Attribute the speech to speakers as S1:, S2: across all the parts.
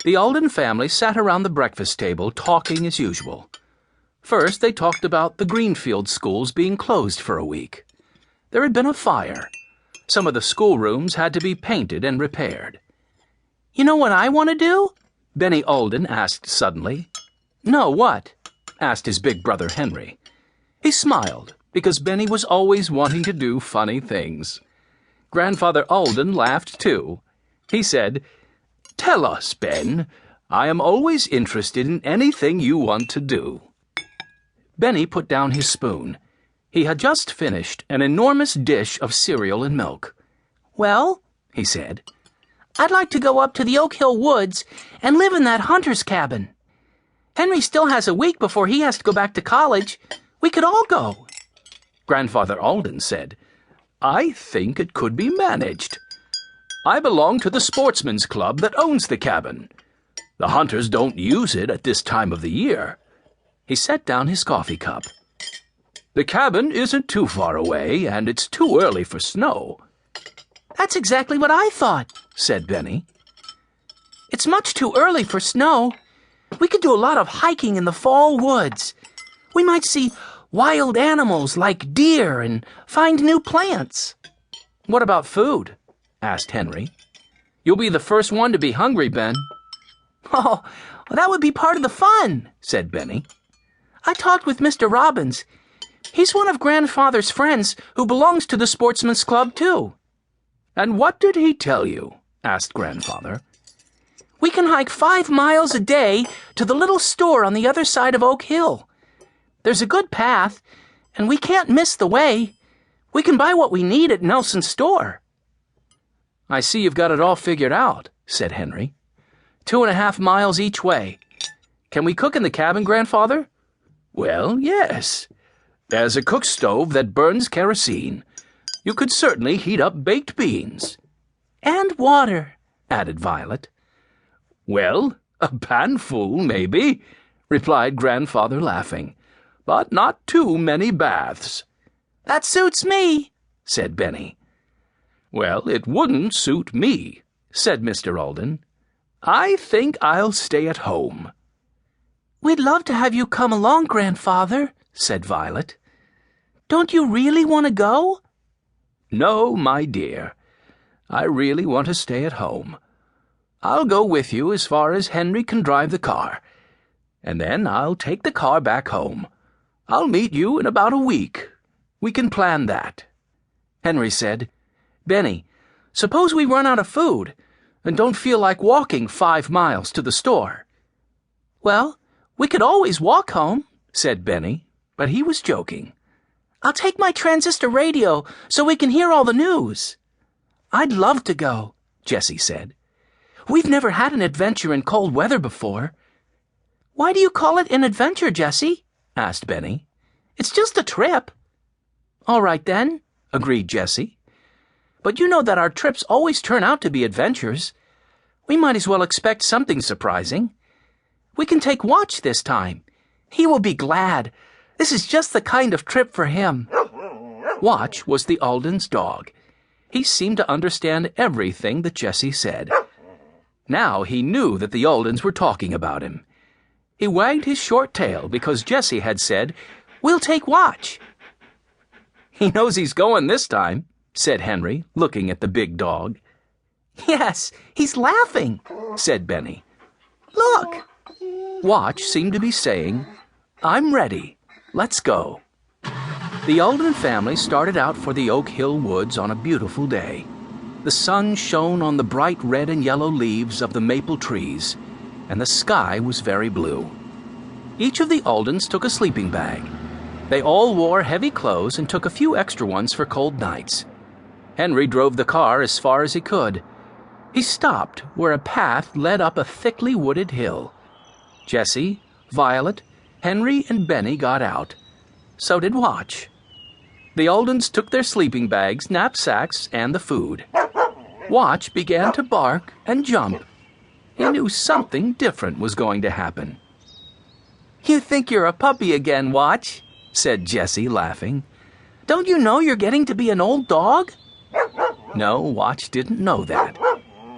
S1: The Alden family sat around the breakfast table talking as usual. First, they talked about the Greenfield schools being closed for a week. There had been a fire. Some of the schoolrooms had to be painted and repaired.
S2: "You know what I want to do?"
S1: Benny Alden asked suddenly.
S2: "No, what?"
S1: asked his big brother Henry. He smiled, because Benny was always wanting to do funny things. Grandfather Alden laughed too. He said, "Tell us, Ben. I am always interested in anything you want to do." Benny put down his spoon. He had just finished an enormous dish of cereal and milk.
S2: "Well," he said, "I'd like to go up to the Oak Hill Woods and live in that hunter's cabin. Henry still has a week before he has to go back to college. We could all go."
S1: Grandfather Alden said, "I think it could be managed. I belong to the sportsman's club that owns the cabin. The hunters don't use it at this time of the year." He set down his coffee cup. "The cabin isn't too far away, and it's too early for snow."
S2: "That's exactly what I thought," said Benny. "It's much too early for snow. We could do a lot of hiking in the fall woods. We might see wild animals like deer and find new plants."
S1: "What about food?" asked Henry. "You'll be the first one to be hungry, Ben."
S2: "Oh, that would be part of the fun," said Benny. "I talked with Mr. Robbins. He's one of Grandfather's friends who belongs to the Sportsman's Club, too."
S1: "And what did he tell you?" asked Grandfather.
S2: "We can hike 5 miles a day to the little store on the other side of Oak Hill. There's a good path, and we can't miss the way. We can buy what we need at Nelson's store."
S1: "I see you've got it all figured out," said Henry. 2.5 miles each way. Can we cook in the cabin, Grandfather?" "Well, yes. There's a cook stove that burns kerosene. You could certainly heat up baked beans."
S2: "And water,"
S1: added Violet. "Well, a panful, maybe," replied Grandfather, laughing. "But not too many baths."
S2: "That suits me,"
S1: said Benny. "Well, it wouldn't suit me," said Mr. Alden. "I think I'll stay at home."
S2: "We'd love to have you come along, Grandfather," said Violet. "Don't you really want to go?"
S1: "No, my dear. I really want to stay at home. I'll go with you as far as Henry can drive the car, and then I'll take the car back home. I'll meet you in about a week. We can plan that."
S2: Henry said, "Benny, suppose we run out of food and don't feel like walking 5 miles to the store." "Well, we could always walk home," said Benny, but he was joking. "I'll take my transistor radio so we can hear all the news." "I'd love to go," Jessie said. "We've never had an adventure in cold weather before." "Why do you call it an adventure, Jessie?" asked Benny. "It's just a trip." "All right, then," agreed Jessie. "But you know that our trips always turn out to be adventures. We might as well expect something surprising. We can take Watch this time. He will be glad. This is just the kind of trip for him."
S1: Watch was the Alden's dog. He seemed to understand everything that Jessie said. Now he knew that the Aldens were talking about him. He wagged his short tail because Jessie had said, "We'll take Watch." "He knows he's going this time," said Henry, looking at the big dog.
S2: "Yes, he's laughing," said Benny. "Look."
S1: Watch seemed to be saying, "I'm ready. Let's go." The Alden family started out for the Oak Hill Woods on a beautiful day. The sun shone on the bright red and yellow leaves of the maple trees, and the sky was very blue. Each of the Aldens took a sleeping bag. They all wore heavy clothes and took a few extra ones for cold nights. Henry drove the car as far as he could. He stopped where a path led up a thickly wooded hill. Jessie, Violet, Henry, and Benny got out. So did Watch. The Aldens took their sleeping bags, knapsacks, and the food. Watch began to bark and jump. He knew something different was going to happen.
S2: "You think you're a puppy again, Watch," said Jessie, laughing. "Don't you know you're getting to be an old dog?"
S1: No, Watch didn't know that.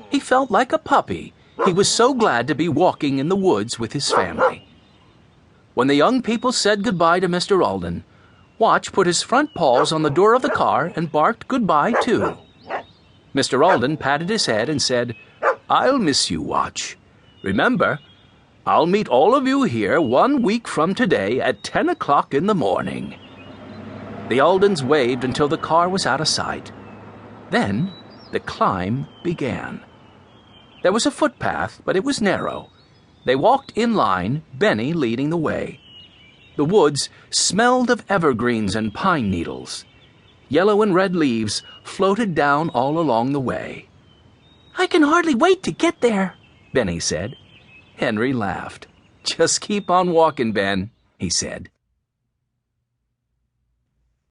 S1: He felt like a puppy, He was so glad to be walking in the woods with his family. When the young people said goodbye to Mr. Alden, Watch put his front paws on the door of the car and barked goodbye, too. Mr. Alden patted his head and said, "I'll miss you, Watch. Remember, I'll meet all of you here 1 week from today at 10 o'clock in the morning." The Aldens waved until the car was out of sight. Then the climb began. There was a footpath, but it was narrow. They walked in line, Benny leading the way. The woods smelled of evergreens and pine needles. Yellow and red leaves floated down all along the way.
S2: "I can hardly wait to get there,"
S1: Benny said. Henry laughed. "Just keep on walking, Ben," he said.